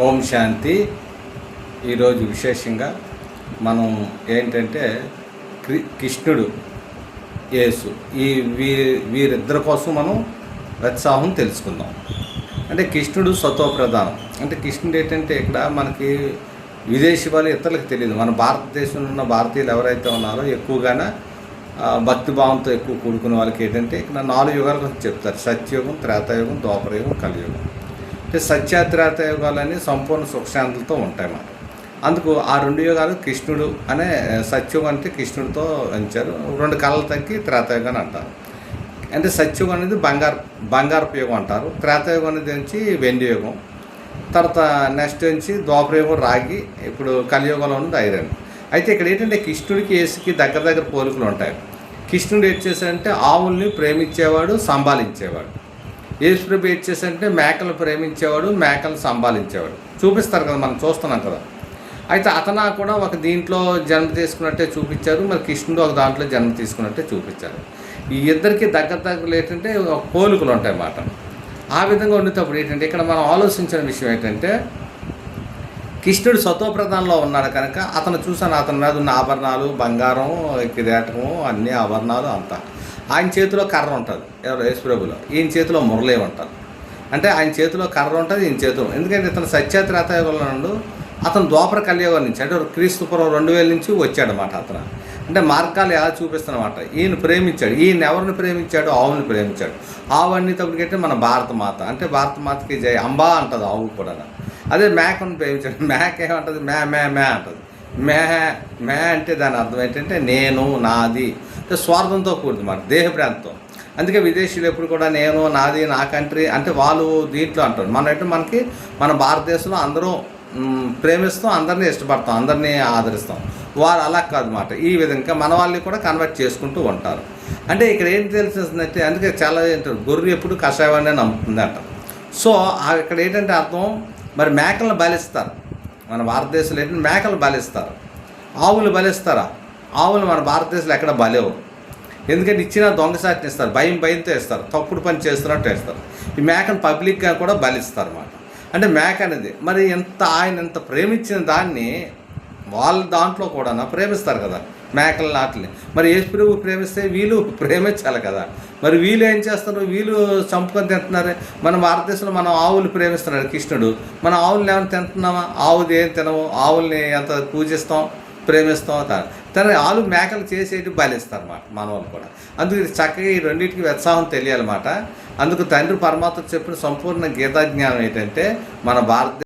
ఓం శాంతి. ఈరోజు విశేషంగా మనం ఏంటంటే కృష్ణుడు యేసు వీరిద్దరి కోసం మనం ఉత్సాహం తెలుసుకుందాం. అంటే కృష్ణుడు సత్వప్రధానం. అంటే కృష్ణుడు ఏంటంటే ఇక్కడ మనకి విదేశీ వాళ్ళు ఇతరులకు తెలియదు. మన భారతదేశంలో ఉన్న భారతీయులు ఎవరైతే ఉన్నారో ఎక్కువగానే భక్తిభావంతో ఎక్కువ కూడుకునే వాళ్ళకి ఏంటంటే ఇక్కడ 4 యుగాల గురించి చెప్తారు. సత్యయుగం, త్రేతాయుగం, ద్వాపరయుగం, కలియుగం. అంటే సత్యాత్రేత యుగాలన్నీ సంపూర్ణ సుఖశాంతులతో ఉంటాయి అన్నమాట. అందుకు ఆ 2 యుగాలు కృష్ణుడు అనే సత్యుగం అంటే కృష్ణుడితో ఉంచారు. 2 కళలు తగ్గి త్రేతాయుగం అని అంటారు. అంటే సత్యుగం అనేది బంగారపు యుగం అంటారు. త్రేతాయుగం అనేది నుంచి వెండి యుగం. తర్వాత నెక్స్ట్ నుంచి ద్వాపరయుగం రాగి. ఇప్పుడు కలియుగంలో ఉన్నది ఐరన్. అయితే ఇక్కడ ఏంటంటే కృష్ణుడికి యేసుకి దగ్గర పోలికలు ఉంటాయి. కృష్ణుడు ఏం చేశాడంటే ఆవుల్ని ప్రేమించేవాడు, సంభాలించేవాడు. యేసుప్రభు ఏం చేశాడంటే మేకలు ప్రేమించేవాడు, మేకలు సంభాలించేవాడు. చూపిస్తారు కదా, మనం చూస్తున్నాం కదా. అయితే అతను కూడా ఒక దీంట్లో జన్మ తీసుకున్నట్టే చూపించారు, మరి కృష్ణుడు ఒక దాంట్లో జన్మ తీసుకున్నట్టే చూపించారు. ఈ ఇద్దరికి దగ్గర ఏంటంటే పోలికలు ఉంటాయి అన్నమాట. ఆ విధంగా ఉండేటప్పుడు ఏంటంటే ఇక్కడ మనం ఆలోచించిన విషయం ఏంటంటే కృష్ణుడు సత్వప్రధానంలో ఉన్నాడు కనుక అతను చూసాను, అతని మీద ఉన్న ఆభరణాలు, బంగారం, కిరీటము, అన్ని ఆభరణాలు అంతా. ఆయన చేతిలో కర్ర ఉంటుంది, ఎవరు యేసుప్రభులో. ఈయన చేతిలో మురళి ఉంటుంది. అంటే ఆయన చేతిలో కర్ర ఉంటుంది, ఈయన చేతిలో. ఎందుకంటే ఇతను సత్యత్రేతాయుగంలో నుండి అతను ద్వాపర కలియుగం నుంచి అంటే క్రీస్తుపురం 2000 నుంచి వచ్చాడనమాట అతను. అంటే మార్గాలు ఎలా చూపిస్తున్నమాట. ఈయన ప్రేమించాడు. ఈయన ఎవరిని ప్రేమించాడు? ఆవుని ప్రేమించాడు. ఆవు అన్నిటప్పటికైతే మన భారతమాత. అంటే భారతమాతకి జై అంబా అంటుంది ఆవు కూడా. అదే మేకను ప్రేమించాడు. మేక ఏమంటుంది? మే మే మే అంటుంది. మే అంటే దాని అర్థం ఏంటంటే నేను, నాది. అంటే స్వార్థంతో కూడింది మాట, దేహభ్రాంతితో. అందుకే విదేశీయులు ఎప్పుడు కూడా నేను, నాది, నా కంట్రీ అంటే వాళ్ళు దీంట్లో అంటారు. మనకి మన భారతదేశంలో అందరూ ప్రేమిస్తాం, అందరినీ ఇష్టపడతాం, అందరినీ ఆదరిస్తాం. వారు అలా కాదన్నమాట. ఈ విధంగా మన వాళ్ళని కూడా కన్వర్ట్ చేసుకుంటూ ఉంటారు. అంటే ఇక్కడ ఏం తెలిసిందంటే అందుకే చాలా ఏంటారు, గొర్రె ఎప్పుడు కషాయాన్ని నమ్ముతుంది అంటారు. సో ఇక్కడ ఏంటంటే అర్థం, మరి మేకలను బలిస్తారు. మన భారతదేశంలో ఏంటంటే మేకలు బలిస్తారు. ఆవులు బలిస్తారా? ఆవులు మన భారతదేశంలో ఎక్కడ బలేవు. ఎందుకంటే ఇచ్చినా దొంగసాటిని ఇస్తారు, భయంతో ఇస్తారు, తప్పుడు పని చేస్తున్నట్టు ఇస్తారు. ఈ మేకను పబ్లిక్గా కూడా బలిస్తారు అన్నమాట. అంటే మేక అనేది మరి ఆయన ఎంత ప్రేమించిన దాన్ని వాళ్ళ దాంట్లో కూడా ప్రేమిస్తారు కదా మేకల నాటిని. మరి యేసుప్రభు ప్రేమిస్తే వీళ్ళు ప్రేమించాలి కదా. మరి వీళ్ళు ఏం చేస్తారు? వీళ్ళు చంపుకొని తింటున్నారు. మన భారతదేశంలో మనం ఆవులు ప్రేమిస్తున్నాడు కృష్ణుడు. మన ఆవుల్ని ఏమైనా తింటున్నామా? ఆవుది ఏం తినము. ఆవుల్ని ఎంత పూజిస్తాం, ప్రేమిస్తాం. తన ఆలు మేకలు చేసేటి బలిస్తారు అన్నమాట మన వాళ్ళు కూడా. అందుకు చక్కగా ఈ రెండింటికి ఉత్సాహం తెలియాలన్నమాట. అందుకు తండ్రి పరమాత్మ చెప్పిన సంపూర్ణ గీతా జ్ఞానం ఏంటంటే మన భారతదేశం